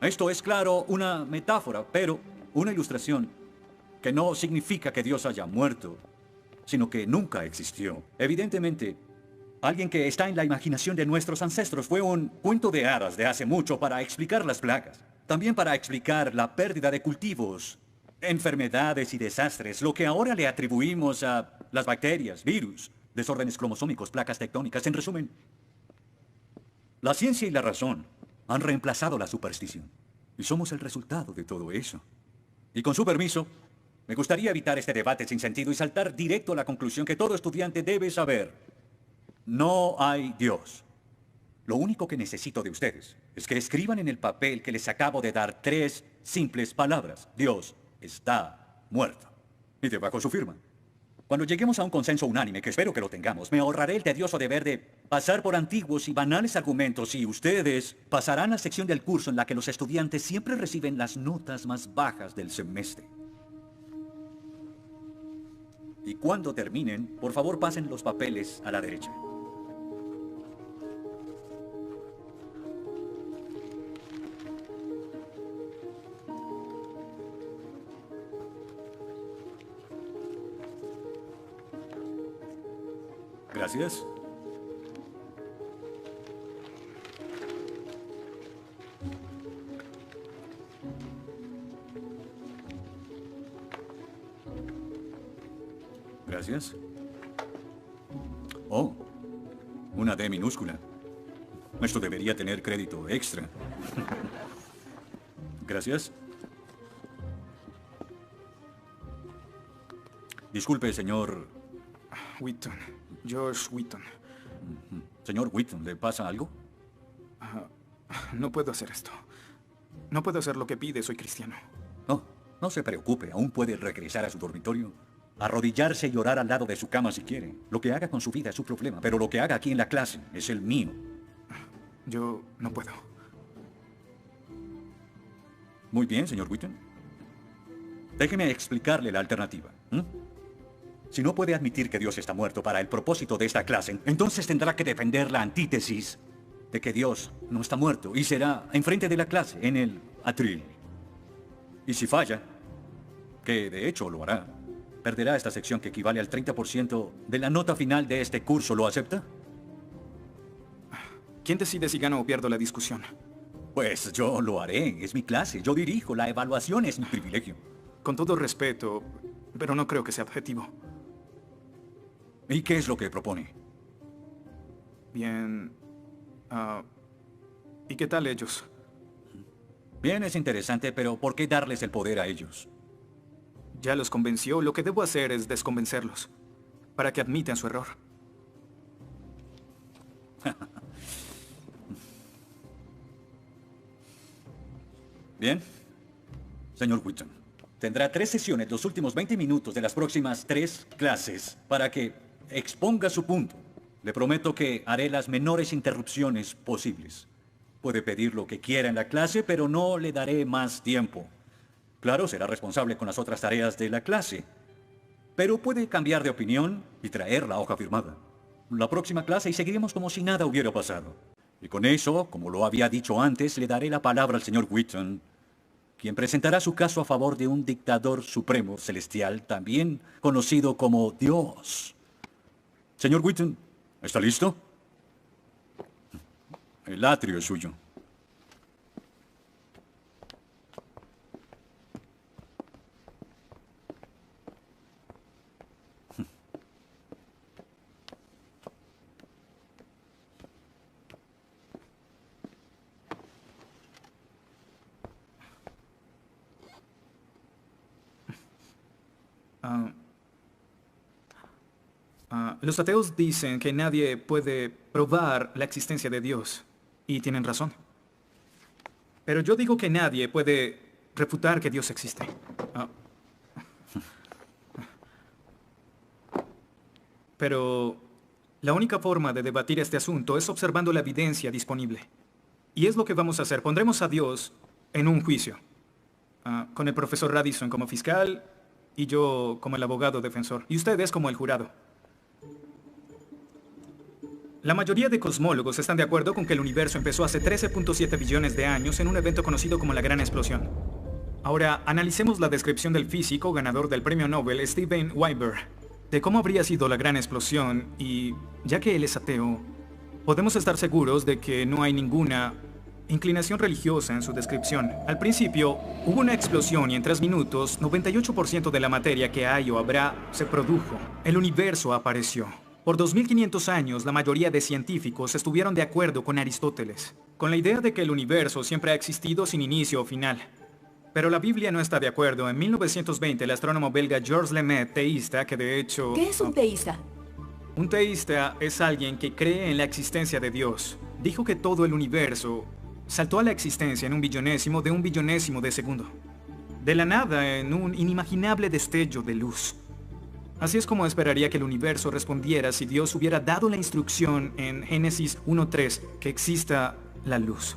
Esto es, claro, una metáfora, pero una ilustración que no significa que Dios haya muerto, sino que nunca existió. Evidentemente, alguien que está en la imaginación de nuestros ancestros fue un cuento de hadas de hace mucho para explicar las plagas. También para explicar la pérdida de cultivos, enfermedades y desastres, lo que ahora le atribuimos a las bacterias, virus, desórdenes cromosómicos, placas tectónicas. En resumen, la ciencia y la razón han reemplazado la superstición. Y somos el resultado de todo eso. Y con su permiso, me gustaría evitar este debate sin sentido y saltar directo a la conclusión que todo estudiante debe saber. No hay Dios. Lo único que necesito de ustedes es que escriban en el papel que les acabo de dar 3 simples palabras. Dios está muerto. Y debajo su firma. Cuando lleguemos a un consenso unánime, que espero que lo tengamos, me ahorraré el tedioso deber de pasar por antiguos y banales argumentos y ustedes pasarán a la sección del curso en la que los estudiantes siempre reciben las notas más bajas del semestre. Y cuando terminen, por favor pasen los papeles a la derecha. Gracias. Gracias. Oh, una D minúscula. Esto debería tener crédito extra. Gracias. Disculpe, señor... Wheaton. Josh Wheaton. Señor Wheaton, ¿le pasa algo? No puedo hacer esto. No puedo hacer lo que pide, soy cristiano. No, no se preocupe, aún puede regresar a su dormitorio, arrodillarse y llorar al lado de su cama si quiere. Lo que haga con su vida es su problema, pero lo que haga aquí en la clase es el mío. Yo no puedo. Muy bien, señor Wheaton. Déjeme explicarle la alternativa. Si no puede admitir que Dios está muerto para el propósito de esta clase, entonces tendrá que defender la antítesis de que Dios no está muerto y será enfrente de la clase, en el atril. Y si falla, que de hecho lo hará, perderá esta sección que equivale al 30% de la nota final de este curso. ¿Lo acepta? ¿Quién decide si gano o pierdo la discusión? Pues yo lo haré. Es mi clase. Yo dirijo. La evaluación es mi privilegio. Con todo respeto, pero no creo que sea objetivo. ¿Y qué es lo que propone? Bien... ¿y qué tal ellos? Bien, es interesante, pero ¿por qué darles el poder a ellos? Ya los convenció. Lo que debo hacer es desconvencerlos, para que admitan su error. Bien. Señor Wheaton, tendrá 3 sesiones los últimos 20 minutos de las próximas 3 clases para que exponga su punto. Le prometo que haré las menores interrupciones posibles. Puede pedir lo que quiera en la clase, pero no le daré más tiempo. Claro, será responsable con las otras tareas de la clase. Pero puede cambiar de opinión y traer la hoja firmada. La próxima clase y seguiremos como si nada hubiera pasado. Y con eso, como lo había dicho antes, le daré la palabra al señor Wheaton, quien presentará su caso a favor de un dictador supremo celestial, también conocido como Dios. Señor Wheaton, ¿está listo? El atrio es suyo. Los ateos dicen que nadie puede probar la existencia de Dios, y tienen razón. Pero yo digo que nadie puede refutar que Dios existe. Pero la única forma de debatir este asunto es observando la evidencia disponible. Y es lo que vamos a hacer. Pondremos a Dios en un juicio, con el profesor Radisson como fiscal y yo como el abogado defensor, y ustedes como el jurado. La mayoría de cosmólogos están de acuerdo con que el universo empezó hace 13.7 billones de años en un evento conocido como la Gran Explosión. Ahora, analicemos la descripción del físico ganador del premio Nobel Steven Weinberg de cómo habría sido la Gran Explosión y, ya que él es ateo, podemos estar seguros de que no hay ninguna inclinación religiosa en su descripción. Al principio, hubo una explosión y en 3 minutos, 98% de la materia que hay o habrá se produjo. El universo apareció. Por 2500 años, la mayoría de científicos estuvieron de acuerdo con Aristóteles, con la idea de que el universo siempre ha existido sin inicio o final. Pero la Biblia no está de acuerdo. En 1920, el astrónomo belga Georges Lemaitre, teísta, que de hecho... ¿Qué es un teísta? Un teísta es alguien que cree en la existencia de Dios. Dijo que todo el universo saltó a la existencia en un billonésimo de segundo. De la nada, en un inimaginable destello de luz. Así es como esperaría que el universo respondiera si Dios hubiera dado la instrucción en Génesis 1:3 que exista la luz.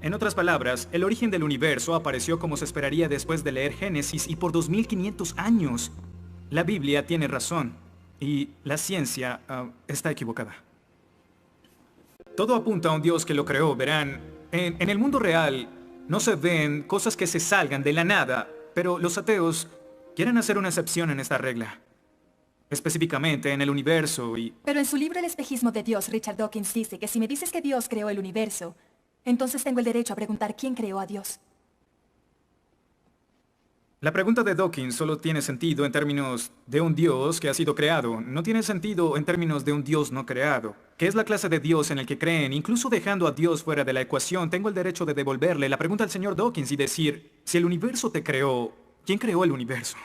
En otras palabras, el origen del universo apareció como se esperaría después de leer Génesis y por 2500 años. La Biblia tiene razón y la ciencia está equivocada. Todo apunta a un Dios que lo creó, verán. En el mundo real no se ven cosas que se salgan de la nada, pero los ateos quieren hacer una excepción en esta regla. Específicamente en el universo y... Pero en su libro El espejismo de Dios, Richard Dawkins dice que si me dices que Dios creó el universo, entonces tengo el derecho a preguntar quién creó a Dios. La pregunta de Dawkins solo tiene sentido en términos de un Dios que ha sido creado. No tiene sentido en términos de un Dios no creado. ¿Qué es la clase de Dios en el que creen? Incluso dejando a Dios fuera de la ecuación, tengo el derecho de devolverle la pregunta al señor Dawkins y decir, si el universo te creó, ¿quién creó el universo?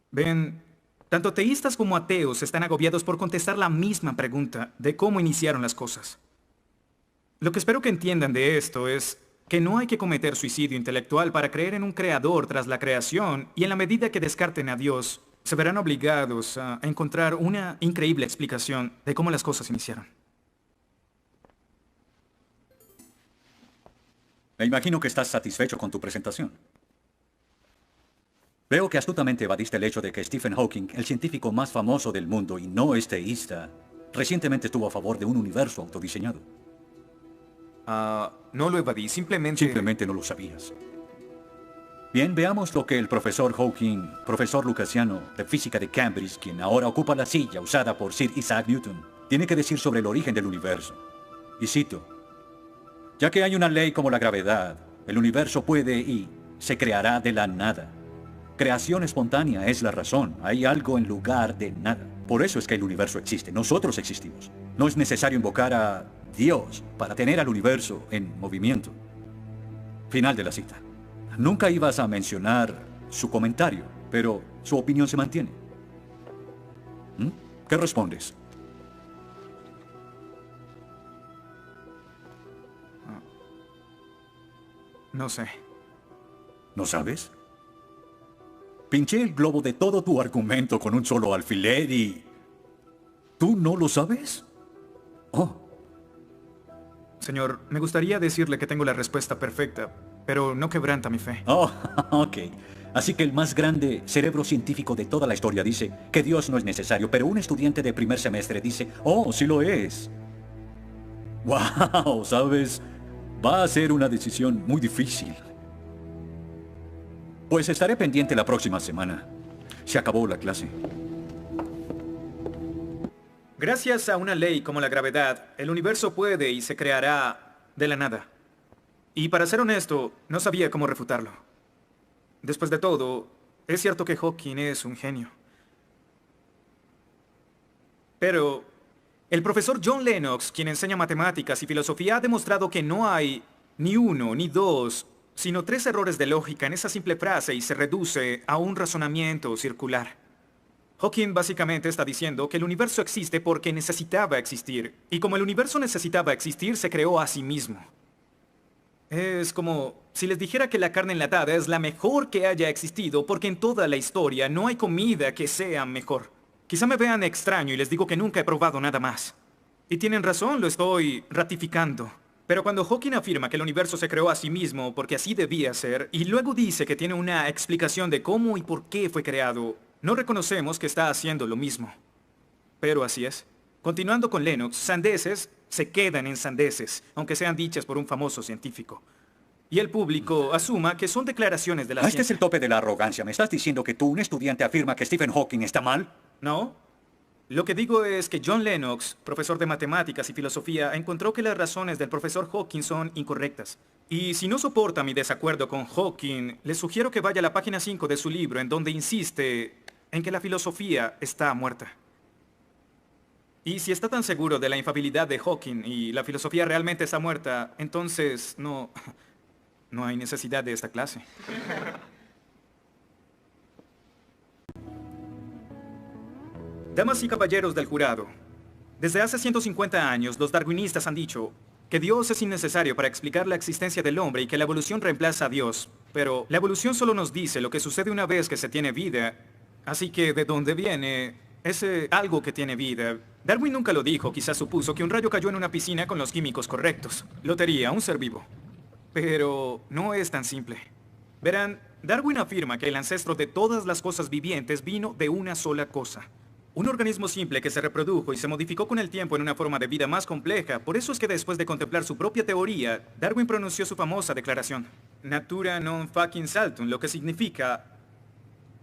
Ven, tanto teístas como ateos están agobiados por contestar la misma pregunta de cómo iniciaron las cosas. Lo que espero que entiendan de esto es que no hay que cometer suicidio intelectual para creer en un creador tras la creación, y en la medida que descarten a Dios, se verán obligados a encontrar una increíble explicación de cómo las cosas iniciaron. Me imagino que estás satisfecho con tu presentación. Veo que astutamente evadiste el hecho de que Stephen Hawking, el científico más famoso del mundo y no es teísta, recientemente estuvo a favor de un universo autodiseñado. No lo evadí, Simplemente no lo sabías. Bien, veamos lo que el profesor Hawking, profesor lucasiano de física de Cambridge, quien ahora ocupa la silla usada por Sir Isaac Newton, tiene que decir sobre el origen del universo. Y cito, ya que hay una ley como la gravedad, el universo puede y se creará de la nada. Creación espontánea es la razón, hay algo en lugar de nada. Por eso es que el universo existe, nosotros existimos. No es necesario invocar a Dios para tener al universo en movimiento. Final de la cita. Nunca ibas a mencionar su comentario, pero su opinión se mantiene. ¿Qué respondes? No sé. ¿No sabes? Pinché el globo de todo tu argumento con un solo alfiler y... ¿tú no lo sabes? Oh. Señor, me gustaría decirle que tengo la respuesta perfecta, pero no quebranta mi fe. Oh, ok. Así que el más grande cerebro científico de toda la historia dice que Dios no es necesario, pero un estudiante de primer semestre dice, oh, sí lo es. Wow, ¿sabes? Va a ser una decisión muy difícil. Pues estaré pendiente la próxima semana. Se acabó la clase. Gracias a una ley como la gravedad, el universo puede y se creará de la nada. Y para ser honesto, no sabía cómo refutarlo. Después de todo, es cierto que Hawking es un genio. Pero el profesor John Lennox, quien enseña matemáticas y filosofía, ha demostrado que no hay ni uno, ni dos, sino 3 errores de lógica en esa simple frase y se reduce a un razonamiento circular. Hawking básicamente está diciendo que el universo existe porque necesitaba existir, y como el universo necesitaba existir, se creó a sí mismo. Es como si les dijera que la carne enlatada es la mejor que haya existido porque en toda la historia no hay comida que sea mejor. Quizá me vean extraño y les digo que nunca he probado nada más. Y tienen razón, lo estoy ratificando. Pero cuando Hawking afirma que el universo se creó a sí mismo porque así debía ser, y luego dice que tiene una explicación de cómo y por qué fue creado, no reconocemos que está haciendo lo mismo. Pero así es. Continuando con Lennox, sandeces se quedan en sandeces, aunque sean dichas por un famoso científico. Y el público asuma que son declaraciones de la Este es ciencia. el tope de la arrogancia. ¿Me estás diciendo que tú, un estudiante, afirma que Stephen Hawking está mal? ¿No? Lo que digo es que John Lennox, profesor de matemáticas y filosofía, encontró que las razones del profesor Hawking son incorrectas. Y si no soporta mi desacuerdo con Hawking, le sugiero que vaya a la página 5 de su libro, en donde insiste en que la filosofía está muerta. Y si está tan seguro de la infalibilidad de Hawking y la filosofía realmente está muerta, entonces no hay necesidad de esta clase. Damas y caballeros del jurado, desde hace 150 años los darwinistas han dicho que Dios es innecesario para explicar la existencia del hombre y que la evolución reemplaza a Dios. Pero la evolución solo nos dice lo que sucede una vez que se tiene vida. Así que, ¿de dónde viene ese algo que tiene vida? Darwin nunca lo dijo, quizás supuso que un rayo cayó en una piscina con los químicos correctos. Lotería, un ser vivo. Pero no es tan simple. Verán, Darwin afirma que el ancestro de todas las cosas vivientes vino de una sola cosa. Un organismo simple que se reprodujo y se modificó con el tiempo en una forma de vida más compleja. Por eso es que después de contemplar su propia teoría, Darwin pronunció su famosa declaración: Natura non fucking saltum, lo que significa: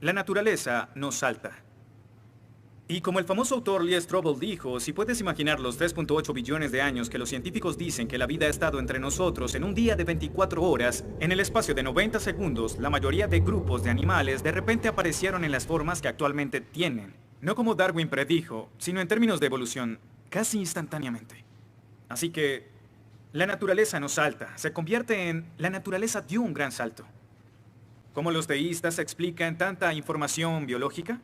la naturaleza no salta. Y como el famoso autor Lee Strobel dijo, si puedes imaginar los 3.8 billones de años que los científicos dicen que la vida ha estado entre nosotros en un día de 24 horas, en el espacio de 90 segundos, la mayoría de grupos de animales de repente aparecieron en las formas que actualmente tienen. No como Darwin predijo, sino en términos de evolución, casi instantáneamente. Así que, la naturaleza no salta, se convierte en la naturaleza dio un gran salto. ¿Cómo los teístas explican tanta información biológica?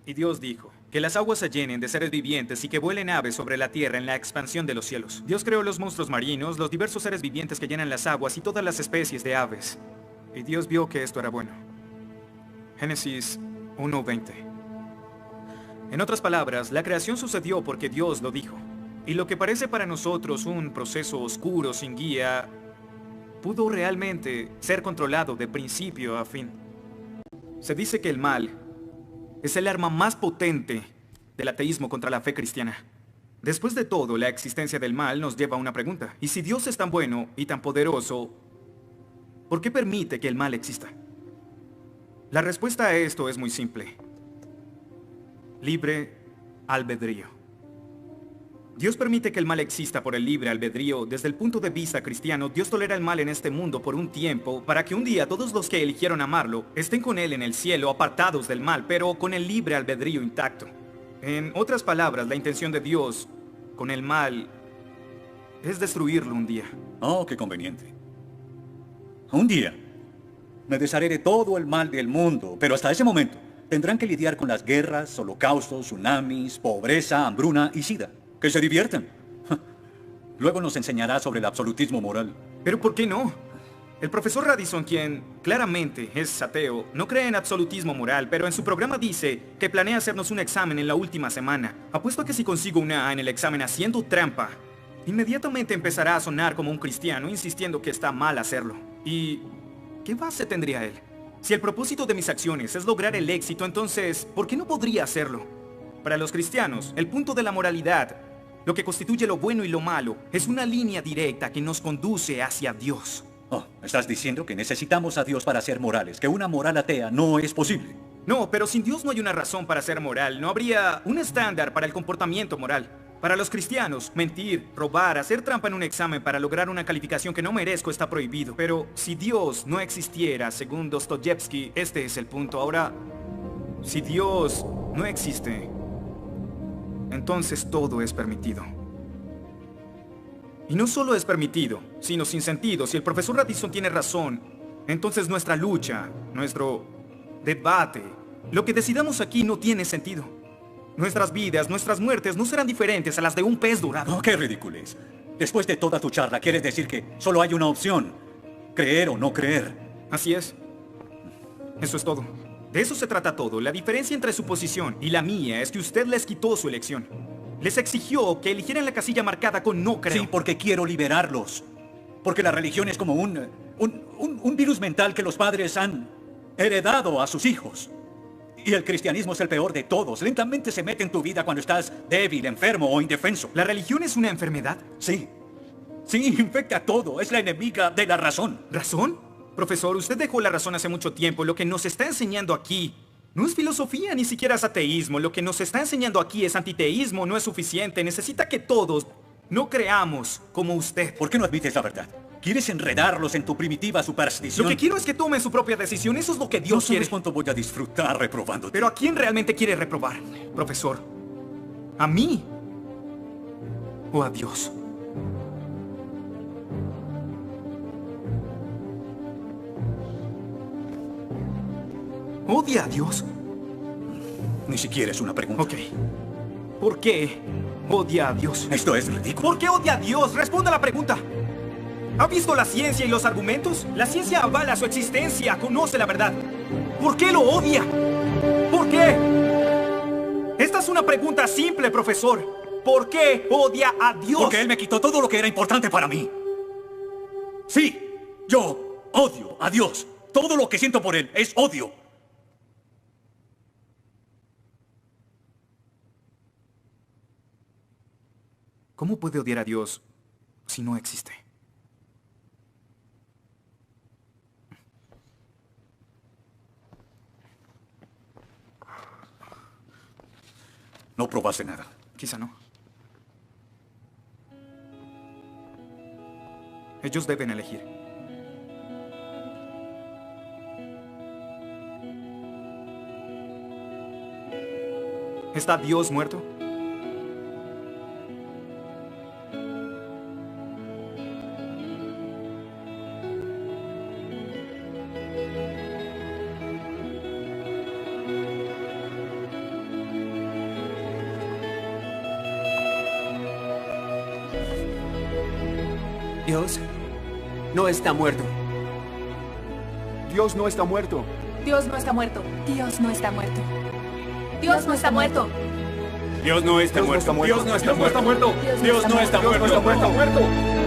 Y Dios dijo, que las aguas se llenen de seres vivientes y que vuelen aves sobre la tierra en la expansión de los cielos. Dios creó los monstruos marinos, los diversos seres vivientes que llenan las aguas y todas las especies de aves. Y Dios vio que esto era bueno. Génesis 1:20. En otras palabras, la creación sucedió porque Dios lo dijo. Y lo que parece para nosotros un proceso oscuro sin guía, pudo realmente ser controlado de principio a fin. Se dice que el mal es el arma más potente del ateísmo contra la fe cristiana. Después de todo, la existencia del mal nos lleva a una pregunta. ¿Y si Dios es tan bueno y tan poderoso, por qué permite que el mal exista? La respuesta a esto es muy simple. Libre albedrío. Dios permite que el mal exista por el libre albedrío. Desde el punto de vista cristiano, Dios tolera el mal en este mundo por un tiempo, para que un día todos los que eligieron amarlo estén con Él en el cielo, apartados del mal, pero con el libre albedrío intacto. En otras palabras, la intención de Dios con el mal es destruirlo un día. Oh, qué conveniente. Un día me desharé de todo el mal del mundo, pero hasta ese momento tendrán que lidiar con las guerras, holocaustos, tsunamis, pobreza, hambruna y sida. Que se diviertan. Luego nos enseñará sobre el absolutismo moral. ¿Pero por qué no? El profesor Radisson, quien claramente es ateo, no cree en absolutismo moral, pero en su programa dice que planea hacernos un examen en la última semana. Apuesto a que si consigo una A en el examen haciendo trampa, inmediatamente empezará a sonar como un cristiano, insistiendo que está mal hacerlo. ¿Y qué base tendría él? Si el propósito de mis acciones es lograr el éxito, entonces, ¿por qué no podría hacerlo? Para los cristianos, el punto de la moralidad, lo que constituye lo bueno y lo malo, es una línea directa que nos conduce hacia Dios. Oh, ¿estás diciendo que necesitamos a Dios para ser morales? ¿Que una moral atea no es posible? No, pero sin Dios no hay una razón para ser moral. No habría un estándar para el comportamiento moral. Para los cristianos, mentir, robar, hacer trampa en un examen para lograr una calificación que no merezco está prohibido. Pero si Dios no existiera, según Dostoyevsky, este es el punto. Ahora, si Dios no existe, entonces todo es permitido. Y no solo es permitido, sino sin sentido. Si el profesor Radisson tiene razón, entonces nuestra lucha, nuestro debate, lo que decidamos aquí no tiene sentido. Nuestras vidas, nuestras muertes no serán diferentes a las de un pez dorado. Oh, qué ridiculez. Después de toda tu charla, ¿quieres decir que solo hay una opción? Creer o no creer. Así es. Eso es todo. De eso se trata todo. La diferencia entre su posición y la mía es que usted les quitó su elección. Les exigió que eligieran la casilla marcada con no creo. Sí, porque quiero liberarlos. Porque la religión es como un virus mental que los padres han heredado a sus hijos. Y el cristianismo es el peor de todos. Lentamente se mete en tu vida cuando estás débil, enfermo o indefenso. ¿La religión es una enfermedad? Sí. Sí, infecta todo. Es la enemiga de la razón. ¿Razón? Profesor, usted dejó la razón hace mucho tiempo. Lo que nos está enseñando aquí no es filosofía, ni siquiera es ateísmo. Lo que nos está enseñando aquí es antiteísmo. No es suficiente. Necesita que todos no creamos como usted. ¿Por qué no admites la verdad? ¿Quieres enredarlos en tu primitiva superstición? Lo que quiero es que tomen su propia decisión. Eso es lo que Dios No quiere. sabes cuánto voy a disfrutar reprobándote. Pero ¿a quién realmente quiere reprobar, profesor? ¿A mí? ¿O a Dios? ¿Odia a Dios? Ni siquiera es una pregunta. Ok. ¿Por qué odia a Dios? Esto es ridículo. ¿Por qué odia a Dios? Responda la pregunta. ¿Ha visto la ciencia y los argumentos? La ciencia avala su existencia, conoce la verdad. ¿Por qué lo odia? ¿Por qué? Esta es una pregunta simple, profesor. ¿Por qué odia a Dios? Porque Él me quitó todo lo que era importante para mí. Sí, yo odio a Dios. Todo lo que siento por Él es odio. ¿Cómo puede odiar a Dios si no existe? No probaste nada. Quizá no. Ellos deben elegir. ¿Está Dios muerto? Dios no está muerto. Dios no está muerto. Dios no está muerto. Dios no está muerto. Dios no está muerto. Dios no está muerto. Dios no está muerto. Dios no está muerto. Dios no está muerto.